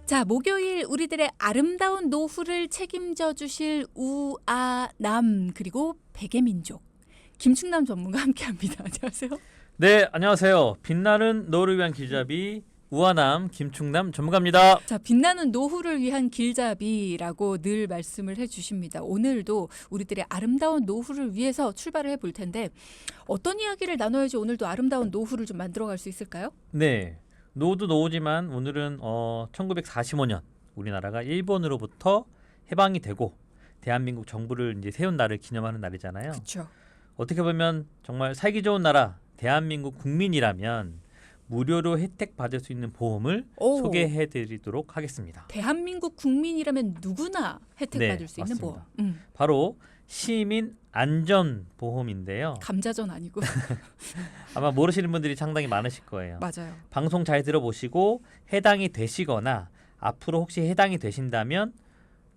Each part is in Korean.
자, 목요일 우리들의 아름다운 노후를 책임져 주실 우아남 그리고 베개민족 김충남 전문가 함께합니다. 안녕하세요. 네, 안녕하세요. 빛나는 노후를 위한 길잡이 우아남 김충남 전문가입니다. 자, 빛나는 노후를 위한 길잡이라고 늘 말씀을 해주십니다. 오늘도 우리들의 아름다운 노후를 위해서 출발을 해볼 텐데 어떤 이야기를 나눠야지 오늘도 아름다운 노후를 좀 만들어갈 수 있을까요? 네, 노후도 노후지만 오늘은 1945년 우리나라가 일본으로부터 해방이 되고 대한민국 정부를 이제 세운 날을 기념하는 날이잖아요. 그렇죠. 어떻게 보면 정말 살기 좋은 나라 대한민국 국민이라면 무료로 혜택 받을 수 있는 보험을 소개해드리도록 하겠습니다. 대한민국 국민이라면 누구나 혜택 네, 받을 수 있는 맞습니다. 보험. 바로 시민 안전보험인데요. 감자전 아니고. 아마 모르시는 분들이 상당히 많으실 거예요. 맞아요. 방송 잘 들어보시고 해당이 되시거나 앞으로 혹시 해당이 되신다면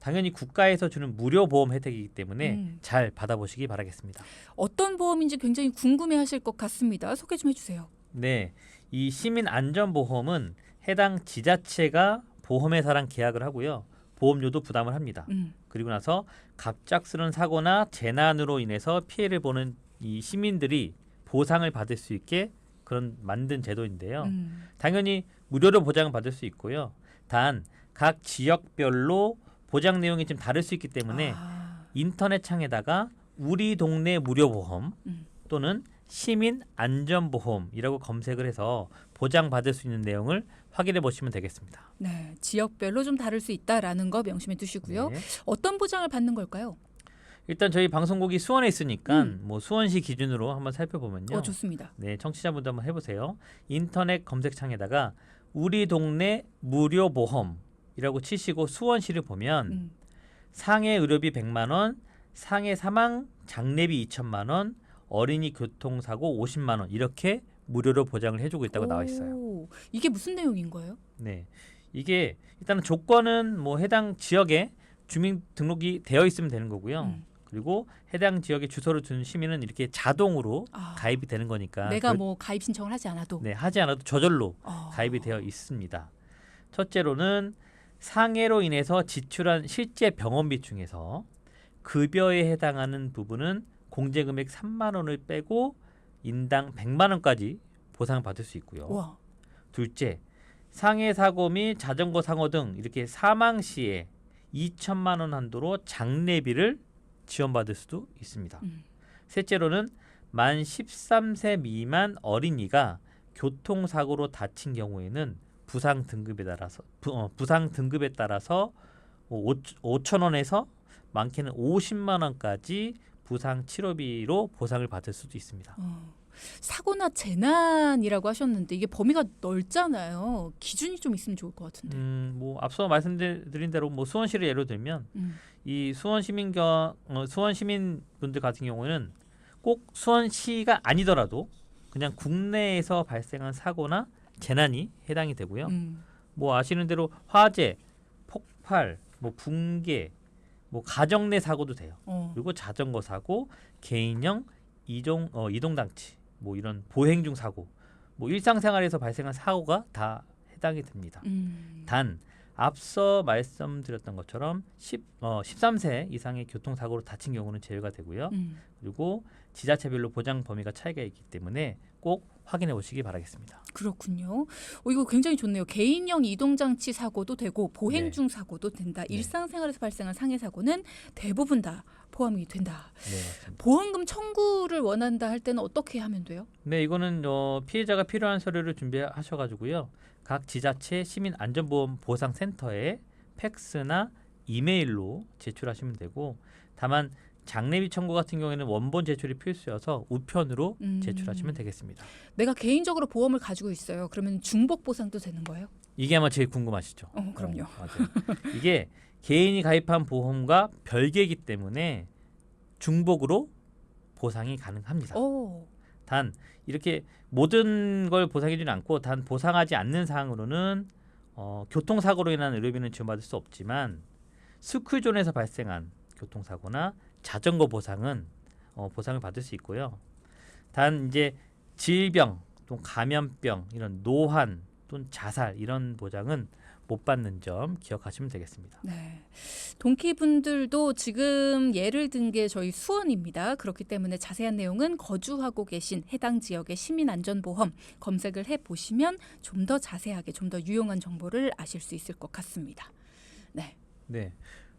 당연히 국가에서 주는 무료 보험 혜택이기 때문에 잘 받아보시기 바라겠습니다. 어떤 보험인지 굉장히 궁금해하실 것 같습니다. 소개 좀 해주세요. 네, 이 시민안전보험은 해당 지자체가 보험회사랑 계약을 하고요. 보험료도 부담을 합니다. 그리고 나서 갑작스러운 사고나 재난으로 인해서 피해를 보는 이 시민들이 보상을 받을 수 있게 그런 만든 제도인데요. 당연히 무료로 보장을 받을 수 있고요. 단 각 지역별로 보장 내용이 좀 다를 수 있기 때문에 인터넷 창에다가 우리 동네 무료보험 또는 시민 안전보험이라고 검색을 해서 보장받을 수 있는 내용을 확인해 보시면 되겠습니다. 네, 지역별로 좀 다를 수 있다라는 거 명심해 두시고요. 네. 어떤 보장을 받는 걸까요? 일단 저희 방송국이 수원에 있으니까 뭐 수원시 기준으로 한번 살펴보면요. 좋습니다. 네, 청취자분들 한번 해보세요. 인터넷 검색창에다가 우리 동네 무료보험이라고 치시고 수원시를 보면 상해 의료비 100만 원, 상해 사망 장례비 2천만 원, 어린이 교통사고 50만 원 이렇게 무료로 보장을 해주고 있다고 나와 있어요. 이게 무슨 내용인 거예요? 네, 이게 일단은 조건은 뭐 해당 지역에 주민 등록이 되어 있으면 되는 거고요. 그리고 해당 지역에 주소를 둔 시민은 이렇게 자동으로 가입이 되는 거니까 내가 뭐 가입 신청을 하지 않아도 네, 하지 않아도 저절로 가입이 되어 있습니다. 첫째로는 상해로 인해서 지출한 실제 병원비 중에서 급여에 해당하는 부분은 공제금액 3만 원을 빼고 인당 100만 원까지 보상을 받을 수 있고요. 우와. 둘째, 상해 사고 및 자전거 상호 등 이렇게 사망 시에 2천만 원 한도로 장례비를 지원받을 수도 있습니다. 셋째로는 만 13세 미만 어린이가 교통사고로 다친 경우에는 부상 등급에 따라서 5천 원에서 많게는 50만 원까지 부상 치료비로 보상을 받을 수도 있습니다. 사고나 재난이라고 하셨는데 이게 범위가 넓잖아요. 기준이 좀 있으면 좋을 것 같은데. 뭐 앞서 말씀드린 대로 뭐 수원시를 예로 들면 이 수원 시민분들 같은 경우에는 꼭 수원시가 아니더라도 그냥 국내에서 발생한 사고나 재난이 해당이 되고요. 뭐 아시는 대로 화재, 폭발, 뭐 붕괴, 뭐 가정 내 사고도 돼요. 그리고 자전거 사고, 개인형 이동 장치, 뭐 이런 보행 중 사고, 뭐 일상생활에서 발생한 사고가 다 해당이 됩니다. 단 앞서 말씀드렸던 것처럼 13세 이상의 교통사고로 다친 경우는 제외가 되고요. 그리고 지자체별로 보장 범위가 차이가 있기 때문에 꼭 확인해 보시기 바라겠습니다. 그렇군요. 이거 굉장히 좋네요. 개인형 이동장치 사고도 되고 보행 중 사고도 된다. 일상생활에서 발생한 상해 사고는 대부분 다 포함이 된다. 네, 맞습니다. 보험금 청구를 원한다 할 때는 어떻게 하면 돼요? 네, 이거는 피해자가 필요한 서류를 준비하셔가지고요. 각 지자체 시민안전보험 보상센터에 팩스나 이메일로 제출하시면 되고, 다만 장례비 청구 같은 경우에는 원본 제출이 필수여서 우편으로 제출하시면 되겠습니다. 내가 개인적으로 보험을 가지고 있어요. 그러면 중복 보상도 되는 거예요? 이게 아마 제일 궁금하시죠? 그럼요. 맞아요. 이게 개인이 가입한 보험과 별개이기 때문에 중복으로 보상이 가능합니다. 단 이렇게 모든 걸 보상해주지 않고 단 보상하지 않는 사항으로는 교통사고로 인한 의료비는 지원받을 수 없지만 스쿨존에서 발생한 교통사고나 자전거 보상은 보상을 받을 수 있고요. 단 이제 질병, 또 감염병, 이런 노환 또는 자살 이런 보장은 못 받는 점 기억하시면 되겠습니다. 네. 동키분들도 지금 예를 든 게 저희 수원입니다. 그렇기 때문에 자세한 내용은 거주하고 계신 해당 지역의 시민안전보험 검색을 해보시면 좀 더 자세하게 좀 더 유용한 정보를 아실 수 있을 것 같습니다. 네. 네.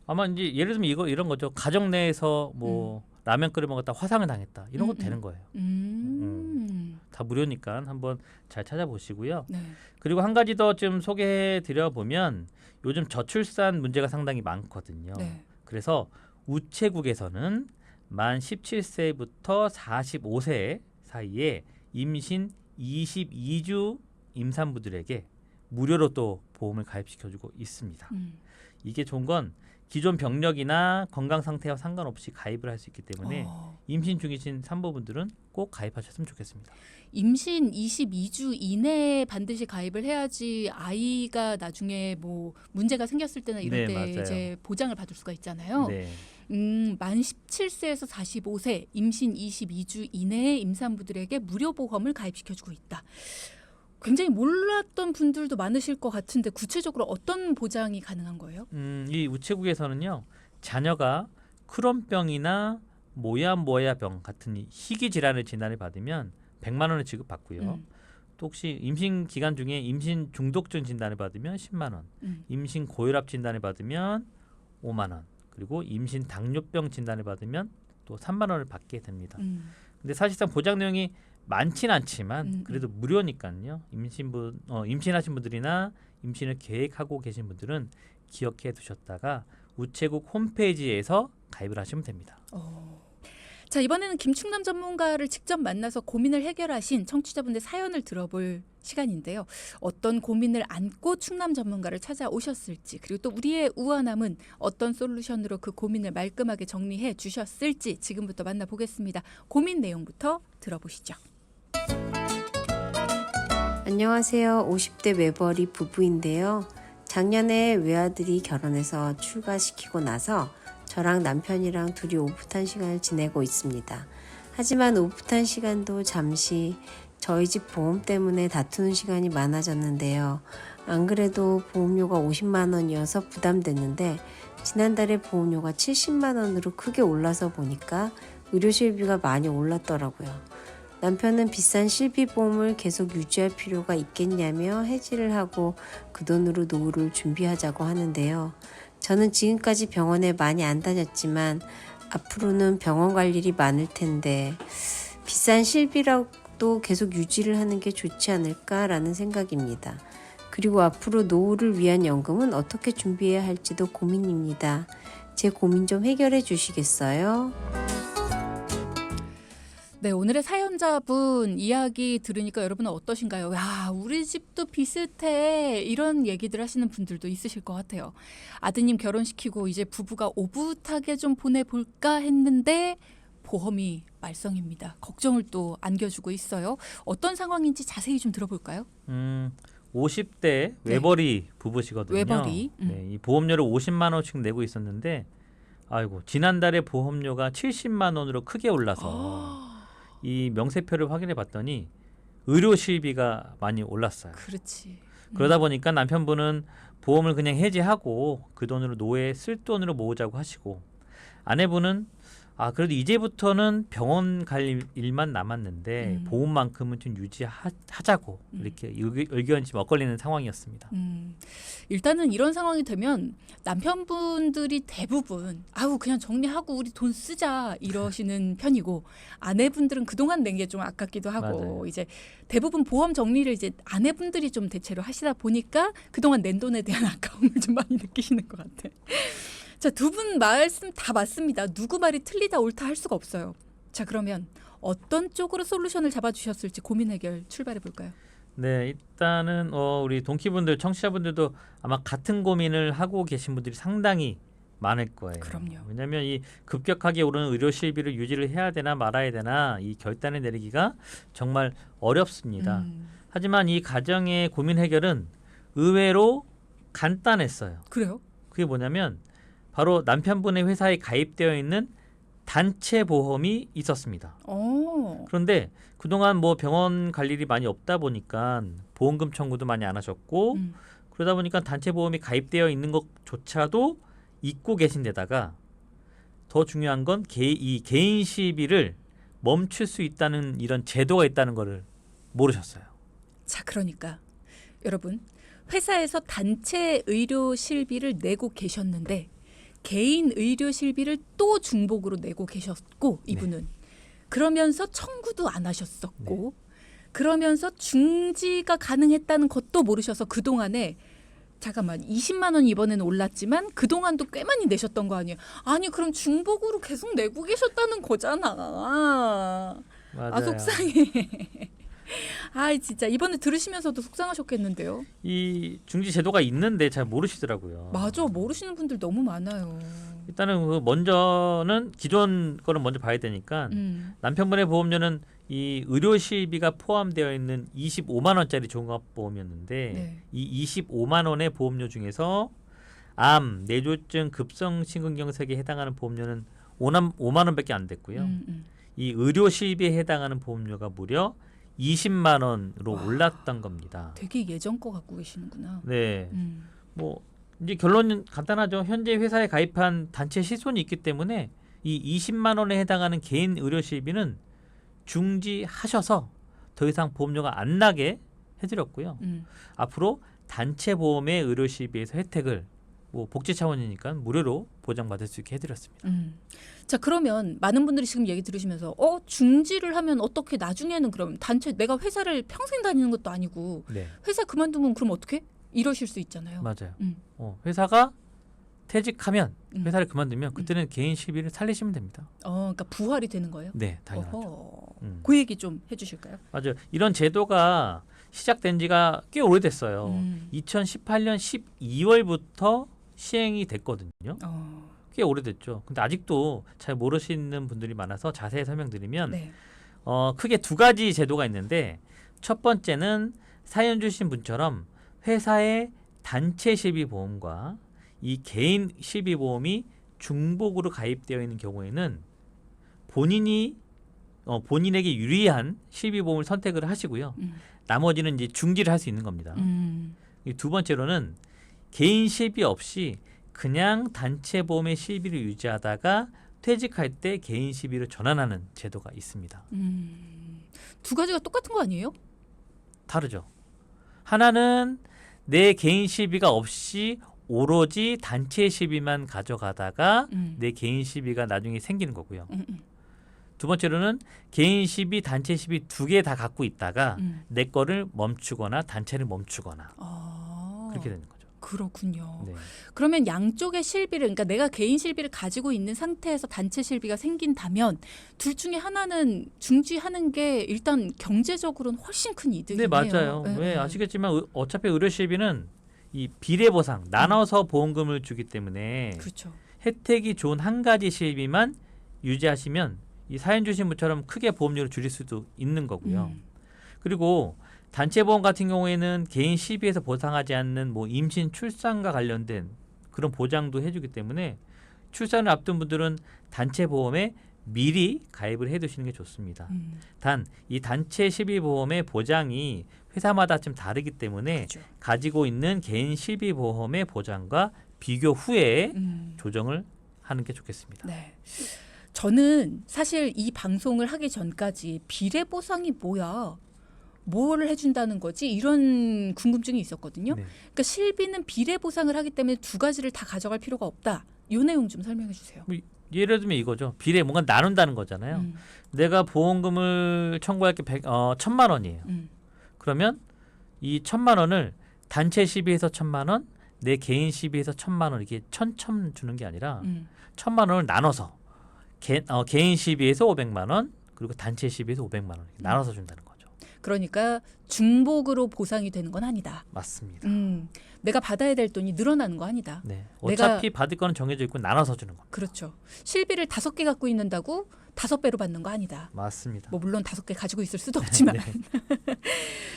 아마 이제 예를 들면 이런 거죠. 가정 내에서 뭐 라면 끓여 먹었다 화상을 당했다. 이런 것도 되는 거예요. 다 무료니까 한번 잘 찾아보시고요. 네. 그리고 한 가지 더 좀 소개해 드려 보면 요즘 저출산 문제가 상당히 많거든요. 네. 그래서 우체국에서는 만 17세부터 45세 사이에 임신 22주 임산부들에게 무료로 또 보험을 가입시켜주고 있습니다. 이게 좋은 건 기존 병력이나 건강 상태와 상관없이 가입을 할 수 있기 때문에 임신 중이신 산모분들은 꼭 가입하셨으면 좋겠습니다. 임신 22주 이내에 반드시 가입을 해야지 아이가 나중에 뭐 문제가 생겼을 때나 이럴 네, 때 맞아요. 이제 보장을 받을 수가 있잖아요. 네. 만 17세에서 45세 임신 22주 이내의 임산부들에게 무료 보험을 가입시켜주고 있다. 굉장히 몰랐던 분들도 많으실 것 같은데 구체적으로 어떤 보장이 가능한 거예요? 이 우체국에서는요. 자녀가 크론병이나 모야모야병 같은 이 희귀 질환을 진단을 받으면 100만 원을 지급받고요. 또 혹시 임신 기간 중에 임신 중독증 진단을 받으면 10만 원, 임신 고혈압 진단을 받으면 5만 원, 그리고 임신 당뇨병 진단을 받으면 또 3만 원을 받게 됩니다. 근데 사실상 보장 내용이 많진 않지만 그래도 무료니까요. 임신하신 분들이나 임신을 계획하고 계신 분들은 기억해 두셨다가 우체국 홈페이지에서 가입을 하시면 됩니다. 자, 이번에는 김충남 전문가를 직접 만나서 고민을 해결하신 청취자분들 사연을 들어볼 시간인데요. 어떤 고민을 안고 충남 전문가를 찾아오셨을지, 그리고 또 우리의 우아남은 어떤 솔루션으로 그 고민을 말끔하게 정리해 주셨을지 지금부터 만나보겠습니다. 고민 내용부터 들어보시죠. 안녕하세요. 50대 외벌이 부부인데요. 작년에 외아들이 결혼해서 출가시키고 나서 저랑 남편이랑 둘이 오붓한 시간을 지내고 있습니다. 하지만 오붓한 시간도 잠시 저희 집 보험 때문에 다투는 시간이 많아졌는데요. 안 그래도 보험료가 50만 원이어서 부담됐는데 지난달에 보험료가 70만 원으로 크게 올라서 보니까 의료실비가 많이 올랐더라고요. 남편은 비싼 실비보험을 계속 유지할 필요가 있겠냐며 해지를 하고 그 돈으로 노후를 준비하자고 하는데요. 저는 지금까지 병원에 많이 안 다녔지만 앞으로는 병원 갈 일이 많을 텐데 비싼 실비라도 계속 유지를 하는 게 좋지 않을까라는 생각입니다. 그리고 앞으로 노후를 위한 연금은 어떻게 준비해야 할지도 고민입니다. 제 고민 좀 해결해 주시겠어요? 네, 오늘의 사연자분 이야기 들으니까 여러분은 어떠신가요? 야, 우리 집도 비슷해. 이런 얘기들 하시는 분들도 있으실 것 같아요. 아드님 결혼시키고 이제 부부가 오붓하게 좀 보내볼까 했는데 보험이 말썽입니다. 걱정을 또 안겨주고 있어요. 어떤 상황인지 자세히 좀 들어볼까요? 50대 외벌이 부부시거든요. 외벌이. 네, 이 보험료를 50만 원씩 내고 있었는데 아이고 지난달에 보험료가 70만 원으로 크게 올라서 이 명세표를 확인해 봤더니 의료 실비가 많이 올랐어요. 그렇지. 그러다 보니까 남편분은 보험을 그냥 해지하고 그 돈으로 노후에 쓸 돈으로 모으자고 하시고 아내분은 그래도 이제부터는 병원 갈 일만 남았는데 보험만큼은 좀 유지하자고 이렇게 의견이 좀 엇갈리는 상황이었습니다. 일단은 이런 상황이 되면 남편분들이 대부분 그냥 정리하고 우리 돈 쓰자 이러시는 편이고 아내분들은 그동안 낸 게 좀 아깝기도 하고 맞아요. 이제 대부분 보험 정리를 이제 아내분들이 좀 대체로 하시다 보니까 그동안 낸 돈에 대한 아까움을 좀 많이 느끼시는 것 같아. 자, 두 분 말씀 다 맞습니다. 누구 말이 틀리다 옳다 할 수가 없어요. 자, 그러면 어떤 쪽으로 솔루션을 잡아주셨을지 고민 해결 출발해 볼까요? 네, 일단은 우리 동키분들, 청취자분들도 아마 같은 고민을 하고 계신 분들이 상당히 많을 거예요. 그럼요. 왜냐하면 이 급격하게 오르는 의료 실비를 유지를 해야 되나 말아야 되나 이 결단을 내리기가 정말 어렵습니다. 하지만 이 가정의 고민 해결은 의외로 간단했어요. 그래요? 그게 뭐냐면 바로 남편분의 회사에 가입되어 있는 단체 보험이 있었습니다. 그런데 그동안 뭐 병원 갈 일이 많이 없다 보니까 보험금 청구도 많이 안 하셨고 그러다 보니까 단체 보험이 가입되어 있는 것조차도 잊고 계신 데다가 더 중요한 건 이 개인 시비를 멈출 수 있다는 이런 제도가 있다는 거를 모르셨어요. 자, 그러니까 여러분 회사에서 단체 의료 실비를 내고 계셨는데 개인 의료 실비를 또 중복으로 내고 계셨고 이분은 그러면서 청구도 안 하셨었고 그러면서 중지가 가능했다는 것도 모르셔서 그동안에 잠깐만 20만 원 이번에는 올랐지만 그동안도 꽤 많이 내셨던 거 아니에요? 아니 그럼 중복으로 계속 내고 계셨다는 거잖아. 맞아요. 아 속상해. 아 진짜 이번에 들으시면서도 속상하셨겠는데요. 이 중지 제도가 있는데 잘 모르시더라고요. 맞아 모르시는 분들 너무 많아요. 일단은 그 먼저는 기존 거를 먼저 봐야 되니까 남편분의 보험료는 이 의료 실비가 포함되어 있는 25만 원짜리 종합보험이었는데 네. 이 25만 원의 보험료 중에서 암, 뇌졸중, 급성심근경색에 해당하는 보험료는 5만 원밖에 안 됐고요. 이 의료 실비에 해당하는 보험료가 무려 20만 원으로 와. 올랐던 겁니다. 되게 예전 거 갖고 계시는구나. 네. 뭐 이제 결론은 간단하죠. 현재 회사에 가입한 단체 실손이 있기 때문에 이 20만 원에 해당하는 개인 의료 실비는 중지하셔서 더 이상 보험료가 안 나게 해드렸고요. 앞으로 단체 보험의 의료 실비에서 혜택을 뭐 복지 차원이니까 무료로 보장받을 수 있게 해드렸습니다. 자 그러면 많은 분들이 지금 얘기 들으시면서 중지를 하면 어떻게 나중에는 그럼 단체 내가 회사를 평생 다니는 것도 아니고 네, 회사 그만두면 그럼 어떻게? 이러실 수 있잖아요. 맞아요. 음. 회사가 퇴직하면 음. 회사를 그만두면 그때는 개인 실비를 살리시면 됩니다. 그러니까 부활이 되는 거예요? 네, 당연하죠. 어허. 그 얘기 좀 해주실까요? 맞아요. 이런 제도가 시작된 지가 꽤 오래됐어요. 음. 2018년 12월부터 시행이 됐거든요. 꽤 오래됐죠. 근데 아직도 잘 모르시는 분들이 많아서 자세히 설명드리면 네. 크게 두 가지 제도가 있는데 첫 번째는 사연 주신 분처럼 회사의 단체 실비보험과 이 개인 실비보험이 중복으로 가입되어 있는 경우에는 본인에게 유리한 실비보험을 선택을 하시고요. 나머지는 이제 중지를 할 수 있는 겁니다. 이 두 번째로는 개인 실비 없이 그냥 단체 보험의 실비를 유지하다가 퇴직할 때 개인 실비를 전환하는 제도가 있습니다. 두 가지가 똑같은 거 아니에요? 다르죠. 하나는 내 개인 실비가 없이 오로지 단체 실비만 가져가다가 내 개인 실비가 나중에 생기는 거고요. 두 번째로는 개인 실비, 단체 실비 두 개 다 갖고 있다가 내 거를 멈추거나 단체를 멈추거나 그렇게 되는 거죠. 그렇군요. 네. 그러면 양쪽의 실비를 그러니까 내가 개인 실비를 가지고 있는 상태에서 단체 실비가 생긴다면 둘 중에 하나는 중지하는 게 일단 경제적으로는 훨씬 큰 이득이네요. 네, 맞아요. 네, 왜 네. 아시겠지만 어차피 의료 실비는 이 비례 보상 나눠서 보험금을 주기 때문에 그렇죠. 혜택이 좋은 한 가지 실비만 유지하시면 이 사연 주신 분처럼 크게 보험료를 줄일 수도 있는 거고요. 그리고 단체 보험 같은 경우에는 개인 실비에서 보상하지 않는 뭐 임신, 출산과 관련된 그런 보장도 해주기 때문에 출산을 앞둔 분들은 단체 보험에 미리 가입을 해두시는 게 좋습니다. 단 이 단체 실비보험의 보장이 회사마다 좀 다르기 때문에 그렇죠. 가지고 있는 개인 실비보험의 보장과 비교 후에 조정을 하는 게 좋겠습니다. 네. 저는 사실 이 방송을 하기 전까지 비례 보상이 뭐야? 뭘 해준다는 거지? 이런 궁금증이 있었거든요. 네. 그러니까 실비는 비례 보상을 하기 때문에 두 가지를 다 가져갈 필요가 없다. 이 내용 좀 설명해 주세요. 예를 들면 이거죠. 비례 뭔가 나눈다는 거잖아요. 내가 보험금을 청구할 게 1,000만 원이에요. 그러면 이 1,000만 원을 단체 시비에서 1,000만 원, 내 개인 시비에서 1,000만 원 이게 천천 주는 게 아니라 1,000만 원을 나눠서 개인 시비에서 500만 원, 그리고 단체 시비에서 500만 원 이렇게 나눠서 준다는 거죠. 그러니까 중복으로 보상이 되는 건 아니다. 맞습니다. 내가 받아야 될 돈이 늘어나는 거 아니다. 네. 내가- 어차피 받을 거는 정해져 있고 나눠서 주는 겁니다. 그렇죠. 실비를 5개 갖고 있는다고 5배로 받는 거 아니다. 맞습니다. 뭐 물론 5개 가지고 있을 수도 없지만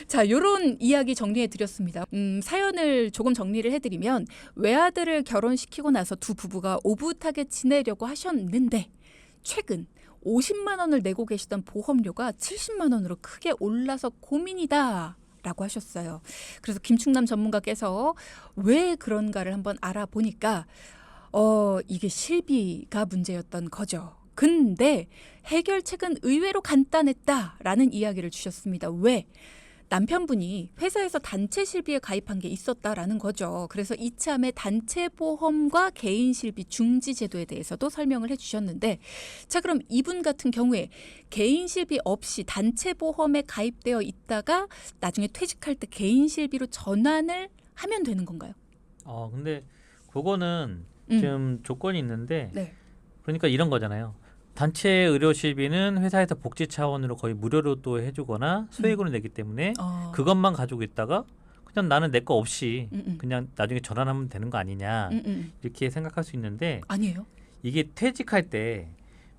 자, 요런 이야기 정리해 드렸습니다. 사연을 조금 정리를 해드리면 외아들을 결혼시키고 나서 두 부부가 오붓하게 지내려고 하셨는데 최근 50만 원을 내고 계시던 보험료가 70만 원으로 크게 올라서 고민이다 라고 하셨어요. 그래서 김충남 전문가께서 왜 그런가를 한번 알아보니까 이게 실비가 문제였던 거죠. 근데 해결책은 의외로 간단했다라는 이야기를 주셨습니다. 왜? 남편분이 회사에서 단체 실비에 가입한 게 있었다라는 거죠. 그래서 이참에 단체 보험과 개인 실비 중지 제도에 대해서도 설명을 해주셨는데, 자, 그럼 이분 같은 경우에 개인 실비 없이 단체 보험에 가입되어 있다가 나중에 퇴직할 때 개인 실비로 전환을 하면 되는 건가요? 근데 그거는 음. 지금 조건이 있는데, 네. 그러니까 이런 거잖아요. 단체 의료 실비는 회사에서 복지 차원으로 거의 무료로 또 해주거나 소액으로 내기 때문에 그것만 가지고 있다가 그냥 나는 내 거 없이 그냥 나중에 전환하면 되는 거 아니냐 이렇게 생각할 수 있는데, 아니에요. 이게 퇴직할 때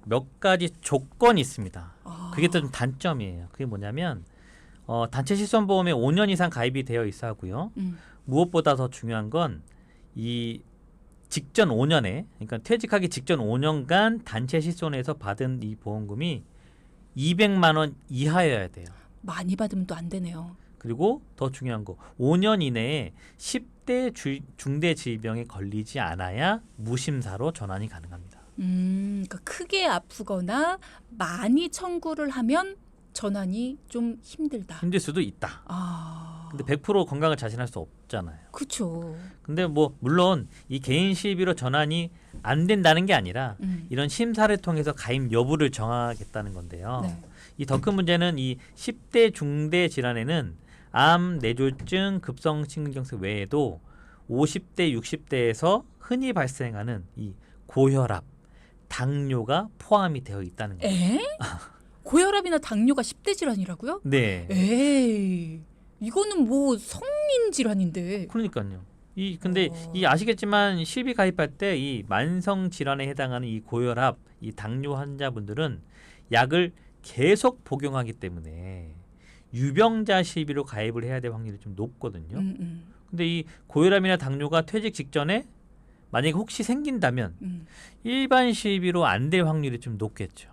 몇 가지 조건이 있습니다. 그게 또 좀 단점이에요. 그게 뭐냐면 단체 실손보험에 5년 이상 가입이 되어 있어야 하고요. 무엇보다 더 중요한 건 이 직전 5년에, 그러니까 퇴직하기 직전 5년간 단체 실손에서 받은 이 보험금이 200만 원 이하여야 돼요. 많이 받으면 또 안 되네요. 그리고 더 중요한 거, 5년 이내에 10대 중대 질병에 걸리지 않아야 무심사로 전환이 가능합니다. 그러니까 크게 아프거나 많이 청구를 하면 전환이 좀 힘들다. 힘들 수도 있다. 근데 100% 건강을 자신할 수 없잖아요. 그렇죠. 근데 뭐 물론 이 개인 실비로 전환이 안 된다는 게 아니라 이런 심사를 통해서 가입 여부를 정하겠다는 건데요. 네. 이 더 큰 문제는 이 10대 중대 질환에는 암, 뇌졸중, 급성심근경색 외에도 50대, 60대에서 흔히 발생하는 이 고혈압, 당뇨가 포함이 되어 있다는 거예요. 에? 고혈압이나 당뇨가 10대 질환이라고요? 네. 에이, 이거는 뭐 성인 질환인데. 그러니까요. 근데 이 아시겠지만 실비 가입할 때 이 만성 질환에 해당하는 이 고혈압, 이 당뇨 환자분들은 약을 계속 복용하기 때문에 유병자 실비로 가입을 해야 될 확률이 좀 높거든요. 근데 이 고혈압이나 당뇨가 퇴직 직전에 만약에 혹시 생긴다면 일반 실비로 안 될 확률이 좀 높겠죠.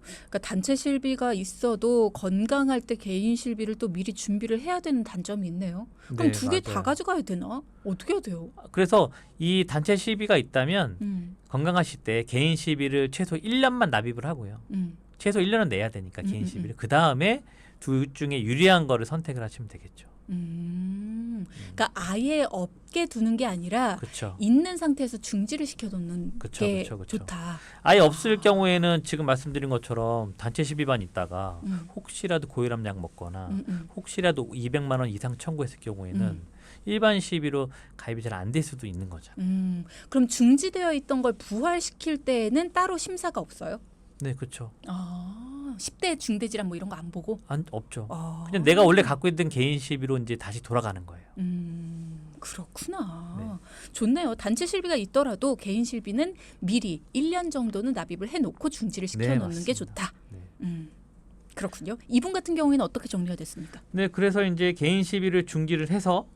그러니까 단체 실비가 있어도 건강할 때 개인 실비를 또 미리 준비를 해야 되는 단점이 있네요. 그럼 네, 두 개 다 맞아요. 가져가야 되나? 어떻게 해야 돼요? 그래서 이 단체 실비가 있다면 건강하실 때 개인 실비를 최소 1년만 납입을 하고요. 최소 1년은 내야 되니까 개인 실비를. 그 다음에 둘 중에 유리한 거를 선택을 하시면 되겠죠. 그러니까 아예 없게 두는 게 아니라 그렇죠. 있는 상태에서 중지를 시켜놓는 그쵸, 게 그쵸, 그쵸. 좋다. 아예 없을 경우에는 지금 말씀드린 것처럼 단체 실비만 있다가 음. 혹시라도 고혈압 약 먹거나 음. 혹시라도 200만 원 이상 청구했을 경우에는 일반 실비로 가입이 잘 안 될 수도 있는 거죠. 그럼 중지되어 있던 걸 부활시킬 때에는 따로 심사가 없어요? 네, 그렇죠. 10대 중대질환 뭐 이런 거 안 보고? 없죠. 그냥 내가 원래 갖고 있던 개인 실비로 이제 다시 돌아가는 거예요. 그렇구나. 네. 좋네요. 단체 실비가 있더라도 개인 실비는 미리 1년 정도는 납입을 해놓고 중지를 시켜놓는 게 맞습니다. 좋다. 네. 그렇군요. 이분 같은 경우에는 어떻게 정리가 됐습니까? 네, 그래서 이제 개인 실비를 중지를 해서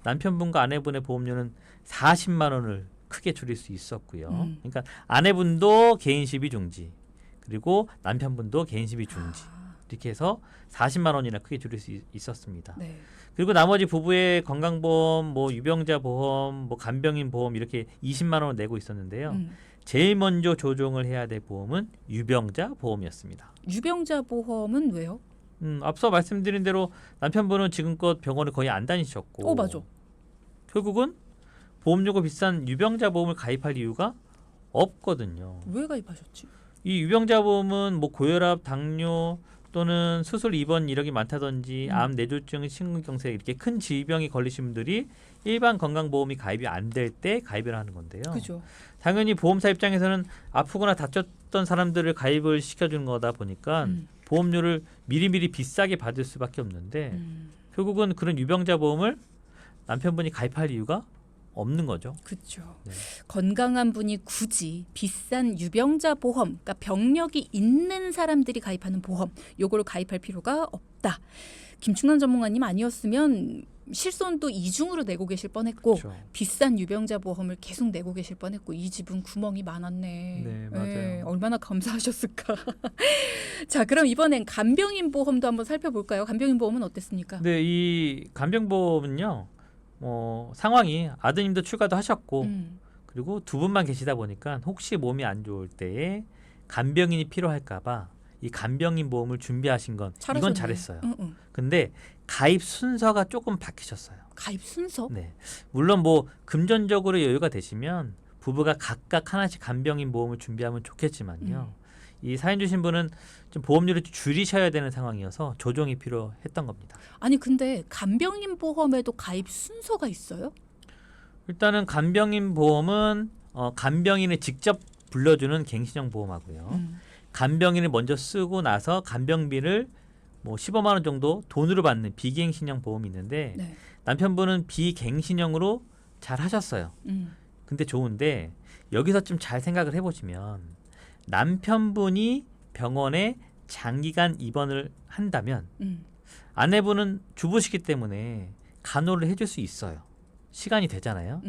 남편분과 아내분의 보험료는 40만 원을 크게 줄일 수 있었고요. 그러니까 아내분도 개인 실비 중지, 그리고 남편분도 개인 실비 중지. 이렇게 해서 40만 원이나 크게 줄일 수 있었습니다. 네. 그리고 나머지 부부의 건강보험, 뭐 유병자 보험, 뭐 간병인 보험 이렇게 20만 원을 내고 있었는데요. 제일 먼저 조정을 해야 될 보험은 유병자 보험이었습니다. 유병자 보험은 왜요? 앞서 말씀드린 대로 남편분은 지금껏 병원을 거의 안 다니셨고, 맞아. 결국은 보험료가 비싼 유병자 보험을 가입할 이유가 없거든요. 왜 가입하셨지? 이 유병자 보험은 뭐 고혈압, 당뇨 또는 수술 입원 이력이 많다든지 암, 뇌졸중, 심근경색 이렇게 큰 질병이 걸리신 분들이 일반 건강보험이 가입이 안 될 때 가입을 하는 건데요. 그죠. 당연히 보험사 입장에서는 아프거나 다쳤던 사람들을 가입을 시켜주는 거다 보니까 보험료를 미리미리 비싸게 받을 수밖에 없는데 결국은 그런 유병자 보험을 남편분이 가입할 이유가 없는 거죠. 그렇죠. 네. 건강한 분이 굳이 비싼 유병자 보험, 그러니까 병력이 있는 사람들이 가입하는 보험, 요거를 가입할 필요가 없다. 김충남 전문가님 아니었으면 실손도 이중으로 내고 계실 뻔했고 그렇죠. 비싼 유병자 보험을 계속 내고 계실 뻔했고 이 집은 구멍이 많았네. 네, 맞아요. 얼마나 감사하셨을까. 자, 그럼 이번엔 간병인 보험도 한번 살펴볼까요? 간병인 보험은 어땠습니까? 네, 이 간병보험은요. 상황이 아드님도 출가도 하셨고 그리고 두 분만 계시다 보니까 혹시 몸이 안 좋을 때에 간병인이 필요할까봐 이 간병인 보험을 준비하신 건 잘하셨네. 이건 잘했어요. 근데 가입 순서가 조금 바뀌셨어요. 가입 순서? 네, 물론 뭐 금전적으로 여유가 되시면 부부가 각각 하나씩 간병인 보험을 준비하면 좋겠지만요. 이 사연 주신 분은 좀 보험료를 줄이셔야 되는 상황이어서 조정이 필요했던 겁니다. 아니 근데 간병인 보험에도 가입 순서가 있어요? 일단은 간병인 보험은 간병인을 직접 불러주는 갱신형 보험하고요. 간병인을 먼저 쓰고 나서 간병비를 뭐 15만 원 정도 돈으로 받는 비갱신형 보험이 있는데 네. 남편분은 비갱신형으로 잘 하셨어요. 근데 좋은데 여기서 좀 잘 생각을 해보시면 남편분이 병원에 장기간 입원을 한다면 아내분은 주부시기 때문에 간호를 해줄 수 있어요. 시간이 되잖아요.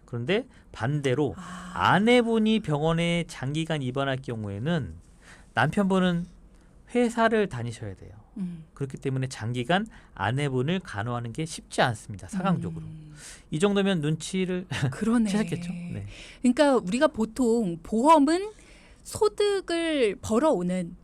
그런데 반대로 아내분이 병원에 장기간 입원할 경우에는 남편분은 회사를 다니셔야 돼요. 그렇기 때문에 장기간 아내분을 간호하는 게 쉽지 않습니다. 상황적으로. 이 정도면 눈치를 그러네. 채셨겠죠. 네. 그러니까 우리가 보통 보험은 소득을 벌어오는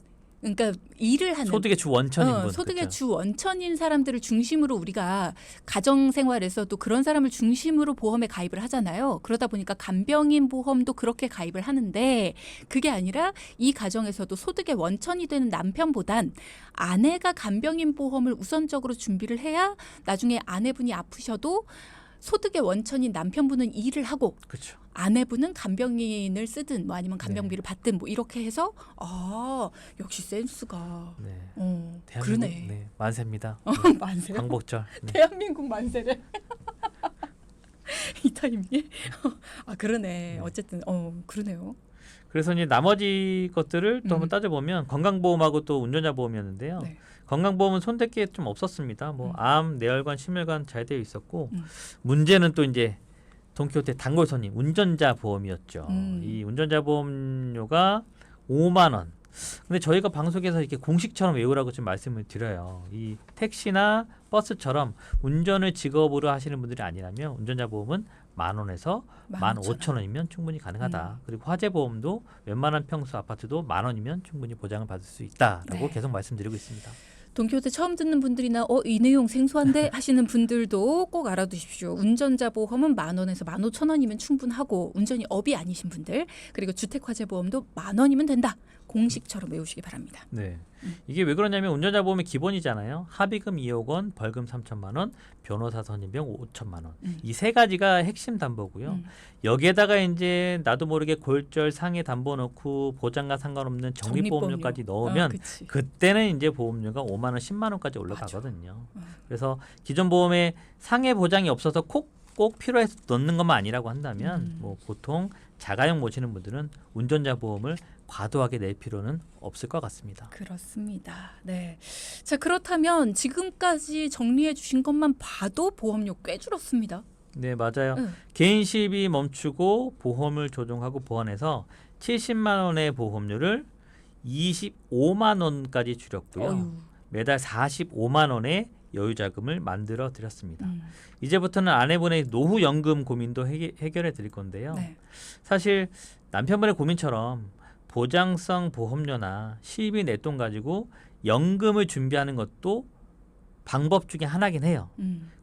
그러니까 일을 하는 소득의 주 원천인 분. 소득의 그렇죠. 주 원천인 사람들을 중심으로 우리가 가정 생활에서도 그런 사람을 중심으로 보험에 가입을 하잖아요. 그러다 보니까 간병인 보험도 그렇게 가입을 하는데 그게 아니라 이 가정에서도 소득의 원천이 되는 남편보단 아내가 간병인 보험을 우선적으로 준비를 해야 나중에 아내분이 아프셔도 소득의 원천인 남편분은 일을 하고 그렇죠. 아내분은 간병인을 쓰든 뭐 아니면 간병비를 받든 뭐 이렇게 해서 역시 센스가 네. 대한민국, 그러네. 네, 만세입니다. 만세. 광복절. 네. 대한민국 만세래. 이 타이밍에 그러네. 네. 어쨌든 그러네요. 그래서 이제 나머지 것들을 또 한번 음. 따져보면 건강보험하고 또 운전자 보험이었는데요. 네. 건강보험은 손댈 게 좀 없었습니다. 뭐 암, 뇌혈관, 심혈관 잘 되어 있었고 문제는 또 이제 돈키호테 단골손님 운전자 보험이었죠. 이 운전자 보험료가 5만 원. 근데 저희가 방송에서 이렇게 공식처럼 외우라고 좀 말씀을 드려요. 이 택시나 버스처럼 운전을 직업으로 하시는 분들이 아니라면 운전자 보험은 10,000원에서 15,000원이면 충분히 가능하다. 그리고 화재 보험도 웬만한 평수 아파트도 10,000원이면 충분히 보장을 받을 수 있다라고 네. 계속 말씀드리고 있습니다. 돈키호테 처음 듣는 분들이나 이 내용 생소한데 하시는 분들도 꼭 알아두십시오. 운전자 보험은 10,000원에서 15,000원이면 충분하고 운전이 업이 아니신 분들 그리고 주택화재 보험도 10,000원이면 된다. 공식처럼 외우시기 바랍니다. 네. 이게 왜 그러냐면 운전자 보험의 기본이잖아요. 합의금 2억 원, 벌금 3천만 원, 변호사 선임비용 5천만 원. 이 세 가지가 핵심 담보고요. 여기에다가 이제 나도 모르게 골절 상해 담보 넣고 보장과 상관없는 적립보험료까지 넣으면 그때는 이제 보험료가 5만 원, 10만 원까지 올라가거든요. 그래서 기존 보험에 상해 보장이 없어서 꼭 필요해서 넣는 것만 아니라고 한다면 뭐 보통 자가용 모시는 분들은 운전자 보험을 과도하게 낼 필요는 없을 것 같습니다. 그렇습니다. 네. 자, 그렇다면 지금까지 정리해 주신 것만 봐도 보험료 꽤 줄었습니다. 네, 맞아요. 개인 시입이 멈추고 보험을 조정하고 보완해서 70만 원의 보험료를 25만 원까지 줄였고요. 매달 45만 원의 여유자금을 만들어 드렸습니다. 이제부터는 아내분의 노후연금 고민도 해결해 드릴 건데요. 네. 사실 남편분의 고민처럼 보장성 보험료나 시입이 내 돈 가지고 연금을 준비하는 것도 방법 중에 하나긴 해요.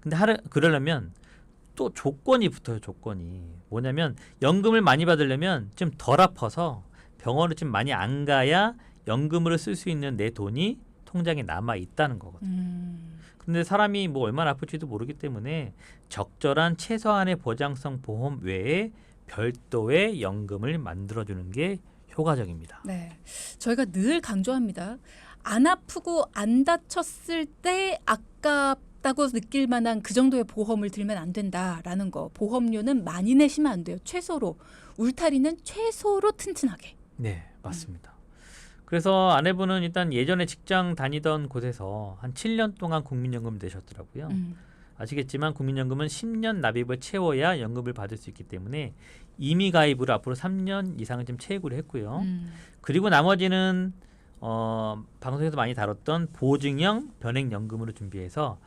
근데 그러려면 또 조건이 붙어요. 조건이 뭐냐면 연금을 많이 받으려면 좀 덜 아파서 병원을 좀 많이 안 가야 연금으로 쓸 수 있는 내 돈이 통장에 남아 있다는 거거든요. 근데 사람이 뭐 얼마나 아플지도 모르기 때문에 적절한 최소한의 보장성 보험 외에 별도의 연금을 만들어주는 게 효과적입니다. 네, 저희가 늘 강조합니다. 안 아프고 안 다쳤을 때 아깝다고 느낄 만한 그 정도의 보험을 들면 안 된다라는 거. 보험료는 많이 내시면 안 돼요. 최소로. 울타리는 최소로 튼튼하게. 네, 맞습니다. 그래서 아내분은 일단 예전에 직장 다니던 곳에서 한 7년 동안 국민연금 내셨더라고요. 아시겠지만 국민연금은 10년 납입을 채워야 연금을 받을 수 있기 때문에 임의 가입으로 앞으로 3년 이상을 좀 채우기로 했고요. 그리고 나머지는 방송에서 많이 다뤘던 보증형 변액연금으로 준비해서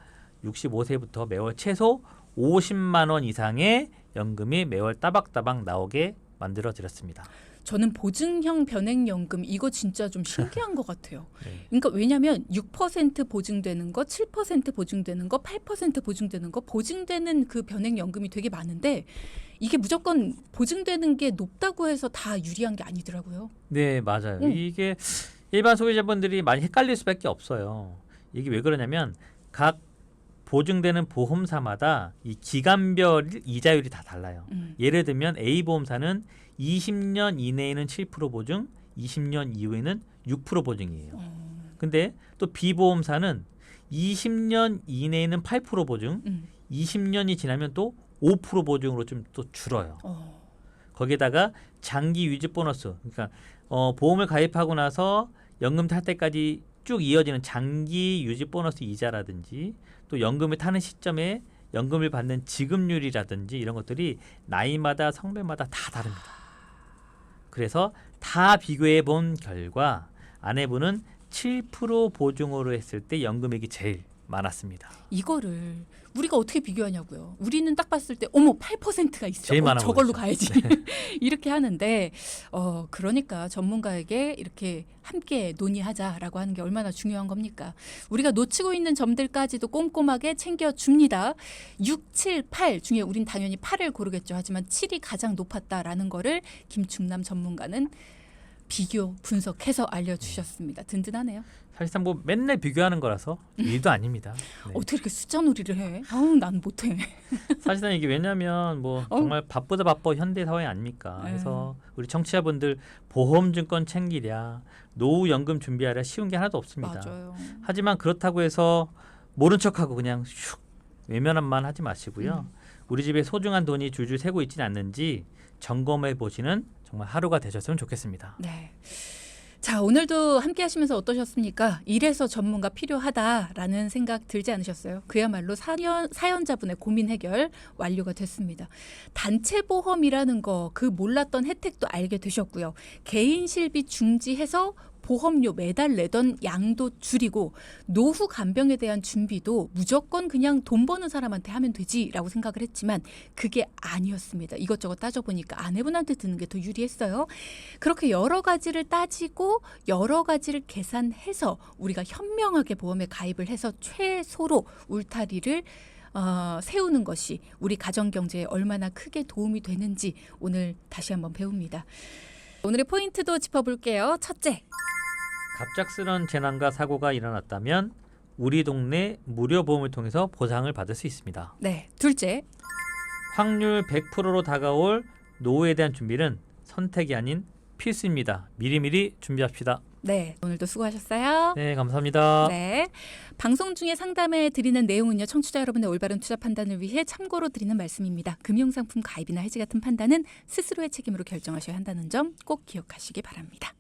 65세부터 매월 최소 50만 원 이상의 연금이 매월 따박따박 나오게 만들어 드렸습니다. 저는 보증형 변액연금 이거 진짜 좀 신기한 것 같아요. 네. 그러니까 왜냐하면 6% 보증되는 거, 7% 보증되는 거, 8% 보증되는 거, 보증되는 그 변액연금이 되게 많은데 이게 무조건 보증되는 게 높다고 해서 다 유리한 게 아니더라고요. 네, 맞아요. 이게 일반 소비자분들이 많이 헷갈릴 수밖에 없어요. 이게 왜 그러냐면 각 보증되는 보험사마다 이 기간별 이자율이 다 달라요. 예를 들면 A 보험사는 20년 이내에는 7% 보증, 20년 이후에는 6% 보증이에요. 근데 또 B 보험사는 20년 이내에는 8% 보증, 20년이 지나면 또 5% 보증으로 좀 또 줄어요. 거기에다가 장기 유지 보너스, 그러니까 보험을 가입하고 나서 연금 탈 때까지 쭉 이어지는 장기 유지 보너스 이자라든지 또 연금을 타는 시점에 연금을 받는 지급률이라든지 이런 것들이 나이마다 성별마다 다 다릅니다. 그래서 다 비교해 본 결과 아내분은 7% 보증으로 했을 때 연금액이 제일 많았습니다. 이거를 우리가 어떻게 비교하냐고요. 우리는 딱 봤을 때 어머 8%가 있어. 제일 많아 저걸로 보이죠. 가야지. 이렇게 하는데 그러니까 전문가에게 이렇게 함께 논의하자라고 하는 게 얼마나 중요한 겁니까? 우리가 놓치고 있는 점들까지도 꼼꼼하게 챙겨줍니다. 6, 7, 8 중에 우린 당연히 8을 고르겠죠. 하지만 7이 가장 높았다라는 거를 김충남 전문가는 비교 분석해서 알려주셨습니다. 든든하네요. 사실상 뭐 맨날 비교하는 거라서 일도 아닙니다. 네. 어떻게 이렇게 숫자 놀이를 해? 아우 난 못해. 사실상 이게 왜냐하면 뭐 정말 바쁘다 바빠 현대 사회 아닙니까? 그래서 우리 청취자분들 보험증권 챙기랴, 노후연금 준비하랴 쉬운 게 하나도 없습니다. 맞아요. 하지만 그렇다고 해서 모른 척하고 그냥 슉 외면한 말 하지 마시고요. 우리 집에 소중한 돈이 줄줄 새고 있지는 않는지 점검해 보시는 정말 하루가 되셨으면 좋겠습니다. 네. 자, 오늘도 함께 하시면서 어떠셨습니까? 이래서 전문가 필요하다라는 생각 들지 않으셨어요? 그야말로 사연자분의 고민 해결 완료가 됐습니다. 단체 보험이라는 거 그 몰랐던 혜택도 알게 되셨고요. 개인 실비 중지해서 보험료 매달 내던 양도 줄이고 노후 간병에 대한 준비도 무조건 그냥 돈 버는 사람한테 하면 되지라고 생각을 했지만 그게 아니었습니다. 이것저것 따져보니까 아내분한테 드는 게 더 유리했어요. 그렇게 여러 가지를 따지고 여러 가지를 계산해서 우리가 현명하게 보험에 가입을 해서 최소로 울타리를 세우는 것이 우리 가정경제에 얼마나 크게 도움이 되는지 오늘 다시 한번 배웁니다. 오늘의 포인트도 짚어볼게요. 첫째. 갑작스런 재난과 사고가 일어났다면 우리 동네 무료 보험을 통해서 보상을 받을 수 있습니다. 네. 둘째. 확률 100%로 다가올 노후에 대한 준비는 선택이 아닌 필수입니다. 미리미리 준비합시다. 네. 오늘도 수고하셨어요. 네, 감사합니다. 네. 방송 중에 상담해 드리는 내용은요. 청취자 여러분의 올바른 투자 판단을 위해 참고로 드리는 말씀입니다. 금융상품 가입이나 해지 같은 판단은 스스로의 책임으로 결정하셔야 한다는 점 꼭 기억하시기 바랍니다.